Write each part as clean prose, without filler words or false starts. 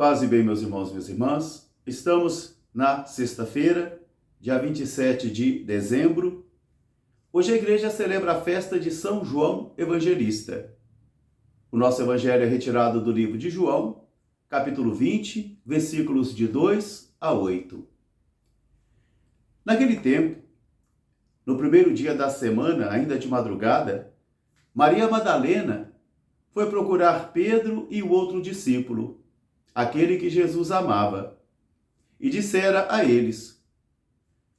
Paz e bem, meus irmãos e minhas irmãs. Estamos na sexta-feira, dia 27 de dezembro. Hoje a igreja celebra a festa de São João Evangelista. O nosso evangelho é retirado do livro de João, capítulo 20, versículos de 2 a 8. Naquele tempo, no primeiro dia da semana, ainda de madrugada, Maria Madalena foi procurar Pedro e o outro discípulo, aquele que Jesus amava, e dissera a eles: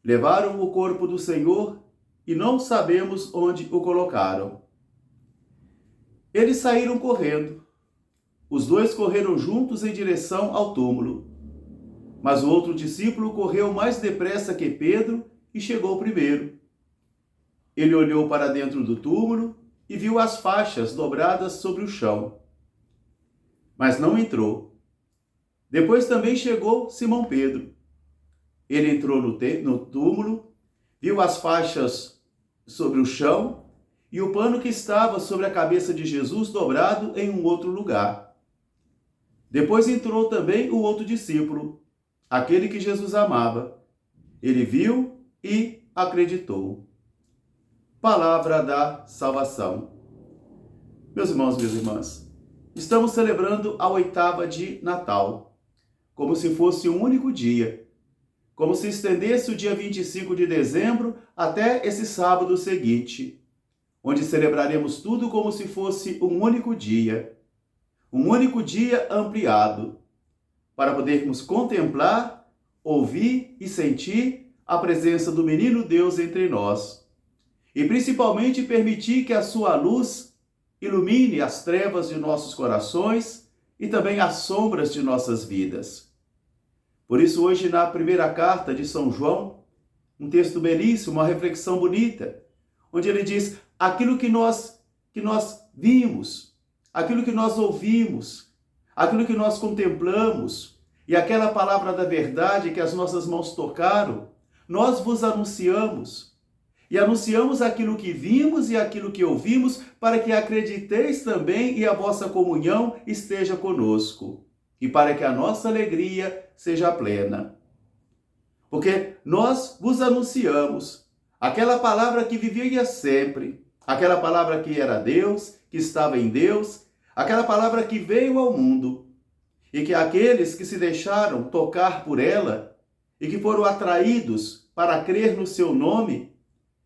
levaram o corpo do Senhor e não sabemos onde o colocaram. Eles saíram correndo. Os dois correram juntos em direção ao túmulo. Mas o outro discípulo correu mais depressa que Pedro e chegou primeiro. Ele olhou para dentro do túmulo e viu as faixas dobradas sobre o chão, mas não entrou. Depois também chegou Simão Pedro. Ele entrou no túmulo, viu as faixas sobre o chão e o pano que estava sobre a cabeça de Jesus dobrado em um outro lugar. Depois entrou também o outro discípulo, aquele que Jesus amava. Ele viu e acreditou. Palavra da salvação. Meus irmãos e minhas irmãs, estamos celebrando a oitava de Natal, como se fosse um único dia, como se estendesse o dia 25 de dezembro até esse sábado seguinte, onde celebraremos tudo como se fosse um único dia ampliado, para podermos contemplar, ouvir e sentir a presença do menino Deus entre nós, e principalmente permitir que a sua luz ilumine as trevas de nossos corações e também as sombras de nossas vidas. Por isso, hoje, na primeira carta de São João, um texto belíssimo, uma reflexão bonita, onde ele diz: aquilo que nós vimos, aquilo que nós ouvimos, aquilo que nós contemplamos, e aquela palavra da verdade que as nossas mãos tocaram, nós vos anunciamos. E anunciamos aquilo que vimos e aquilo que ouvimos, para que acrediteis também e a vossa comunhão esteja conosco, e para que a nossa alegria seja plena. Porque nós vos anunciamos aquela palavra que vivia sempre, aquela palavra que era Deus, que estava em Deus, aquela palavra que veio ao mundo, e que aqueles que se deixaram tocar por ela e que foram atraídos para crer no seu nome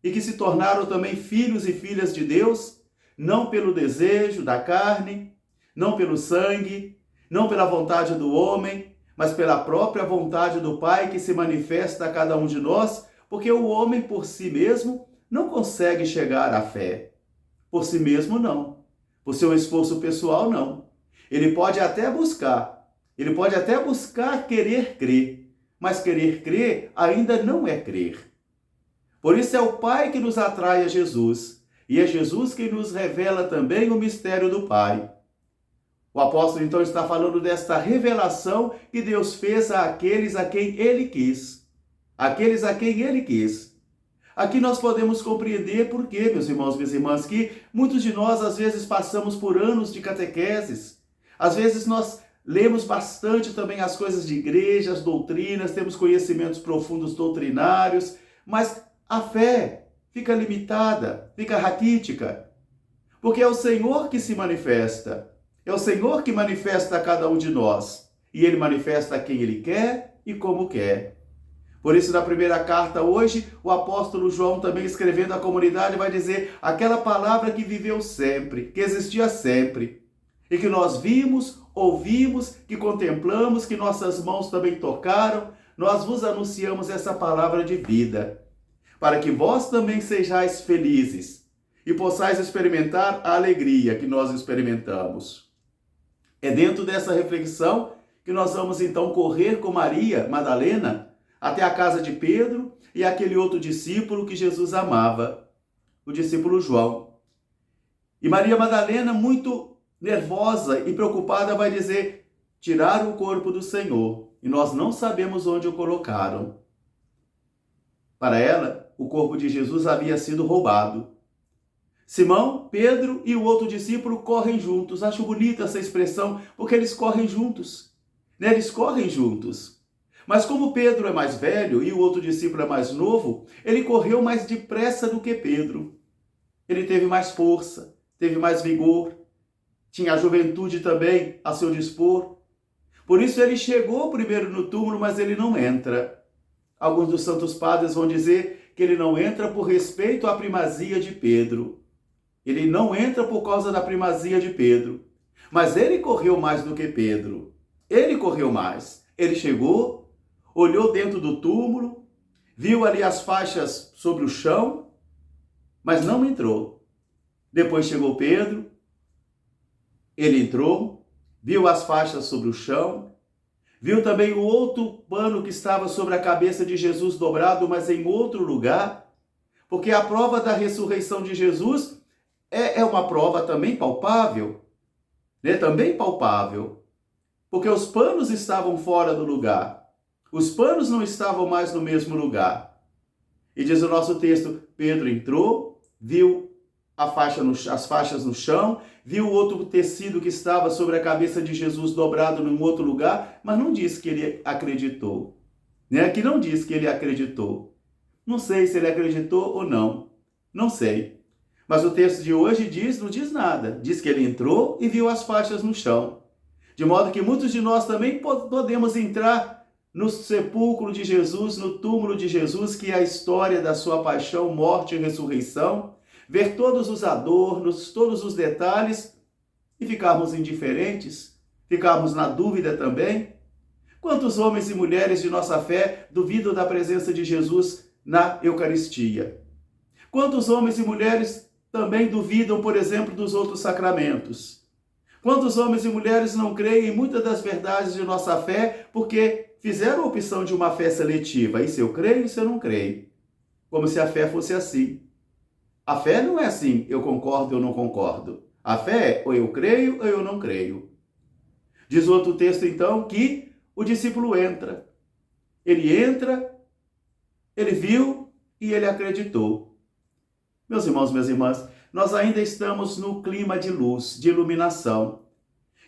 e que se tornaram também filhos e filhas de Deus, não pelo desejo da carne, não pelo sangue, não pela vontade do homem, mas pela própria vontade do Pai que se manifesta a cada um de nós, porque o homem por si mesmo não consegue chegar à fé. Por si mesmo não. Por seu esforço pessoal não. Ele pode até buscar querer crer, mas querer crer ainda não é crer. Por isso é o Pai que nos atrai a Jesus, e é Jesus que nos revela também o mistério do Pai. O apóstolo então está falando desta revelação que Deus fez àqueles a quem Ele quis. Aqueles a quem Ele quis. Aqui nós podemos compreender por quê, meus irmãos e minhas irmãs, que muitos de nós às vezes passamos por anos de catequeses. Às vezes nós lemos bastante também as coisas de igreja, as doutrinas, temos conhecimentos profundos doutrinários, mas a fé fica limitada, fica raquítica, porque é o Senhor que se manifesta. É o Senhor que manifesta a cada um de nós, e Ele manifesta a quem Ele quer e como quer. Por isso, na primeira carta hoje, o apóstolo João, também escrevendo à comunidade, vai dizer aquela palavra que viveu sempre, que existia sempre, e que nós vimos, ouvimos, que contemplamos, que nossas mãos também tocaram. Nós vos anunciamos essa palavra de vida, para que vós também sejais felizes e possais experimentar a alegria que nós experimentamos. É dentro dessa reflexão que nós vamos então correr com Maria Madalena até a casa de Pedro e aquele outro discípulo que Jesus amava, o discípulo João. E Maria Madalena, muito nervosa e preocupada, vai dizer: tiraram o corpo do Senhor e nós não sabemos onde o colocaram. Para ela, o corpo de Jesus havia sido roubado. Simão, Pedro e o outro discípulo correm juntos. Acho bonita essa expressão, porque eles correm juntos. né? Eles correm juntos. Mas como Pedro é mais velho e o outro discípulo é mais novo, ele correu mais depressa do que Pedro. Ele teve mais força, teve mais vigor, tinha a juventude também a seu dispor. Por isso ele chegou primeiro no túmulo, mas ele não entra. Alguns dos santos padres vão dizer que ele não entra por respeito à primazia de Pedro. Ele não entra por causa da primazia de Pedro. Mas ele correu mais do que Pedro. Ele correu mais. Ele chegou, olhou dentro do túmulo, viu ali as faixas sobre o chão, mas não entrou. Depois chegou Pedro, ele entrou, viu as faixas sobre o chão, viu também o outro pano que estava sobre a cabeça de Jesus dobrado, mas em outro lugar, porque a prova da ressurreição de Jesus é uma prova também palpável, né? Também palpável, porque os panos estavam fora do lugar, os panos não estavam mais no mesmo lugar. E diz o nosso texto, Pedro entrou, viu as faixas no chão, viu o outro tecido que estava sobre a cabeça de Jesus dobrado num outro lugar, mas não diz que ele acreditou. Né? Aqui não diz que ele acreditou. Não sei se ele acreditou ou não. Não sei. Mas o texto de hoje não diz nada. Diz que ele entrou e viu as faixas no chão. De modo que muitos de nós também podemos entrar no sepulcro de Jesus, no túmulo de Jesus, que é a história da sua paixão, morte e ressurreição, ver todos os adornos, todos os detalhes e ficarmos indiferentes, ficarmos na dúvida também. Quantos homens e mulheres de nossa fé duvidam da presença de Jesus na Eucaristia? Quantos homens e mulheres também duvidam, por exemplo, dos outros sacramentos? Quantos homens e mulheres não creem em muitas das verdades de nossa fé porque fizeram a opção de uma fé seletiva? Isso eu creio, isso eu não creio. Como se a fé fosse assim. A fé não é assim, eu concordo ou não concordo. A fé é ou eu creio ou eu não creio. Diz outro texto, então, que o discípulo entra. Ele entra, ele viu e ele acreditou. Meus irmãos, minhas irmãs, nós ainda estamos no clima de luz, de iluminação.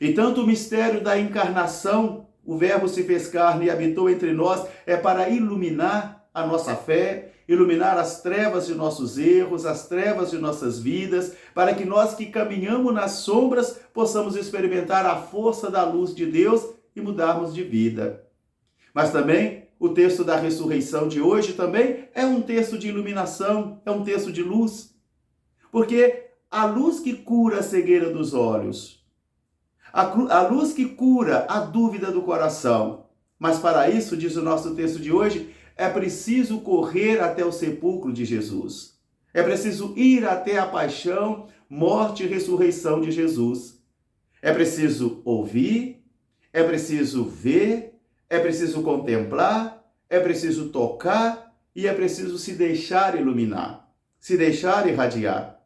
E tanto o mistério da encarnação, o Verbo se fez carne e habitou entre nós, é para iluminar a nossa fé, iluminar as trevas de nossos erros, as trevas de nossas vidas, para que nós que caminhamos nas sombras possamos experimentar a força da luz de Deus e mudarmos de vida. Mas também o texto da ressurreição de hoje também é um texto de iluminação, é um texto de luz. Porque a luz que cura a cegueira dos olhos, a luz que cura a dúvida do coração. Mas para isso, diz o nosso texto de hoje, é preciso correr até o sepulcro de Jesus. É preciso ir até a paixão, morte e ressurreição de Jesus. É preciso ouvir, é preciso ver, é preciso contemplar, é preciso tocar e é preciso se deixar iluminar, se deixar irradiar.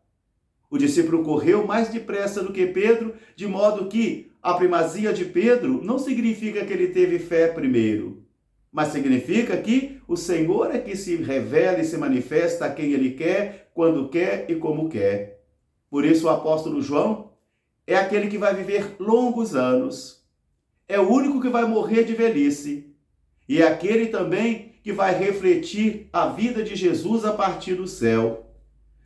O discípulo correu mais depressa do que Pedro, de modo que a primazia de Pedro não significa que ele teve fé primeiro, mas significa que o Senhor é que se revela e se manifesta a quem Ele quer, quando quer e como quer. Por isso o apóstolo João é aquele que vai viver longos anos, é o único que vai morrer de velhice e é aquele também que vai refletir a vida de Jesus a partir do céu.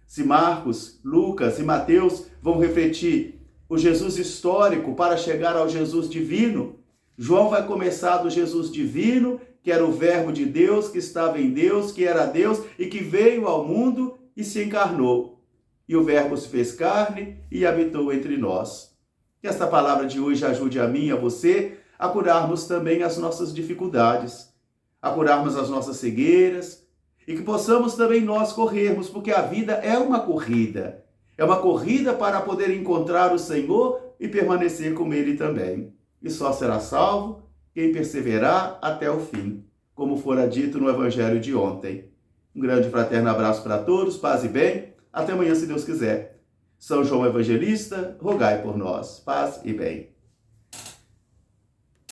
Se Marcos, Lucas e Mateus vão refletir o Jesus histórico para chegar ao Jesus divino, João vai começar do Jesus divino, que era o Verbo de Deus, que estava em Deus, que era Deus e que veio ao mundo e se encarnou. E o Verbo se fez carne e habitou entre nós. Que esta palavra de hoje ajude a mim e a você a curarmos também as nossas dificuldades, a curarmos as nossas cegueiras e que possamos também nós corrermos, porque a vida é uma corrida. É uma corrida para poder encontrar o Senhor e permanecer com Ele também. E só será salvo quem perseverar até o fim, como fora dito no Evangelho de ontem. Um grande fraterno abraço para todos, paz e bem. Até amanhã, se Deus quiser. São João Evangelista, rogai por nós. Paz e bem.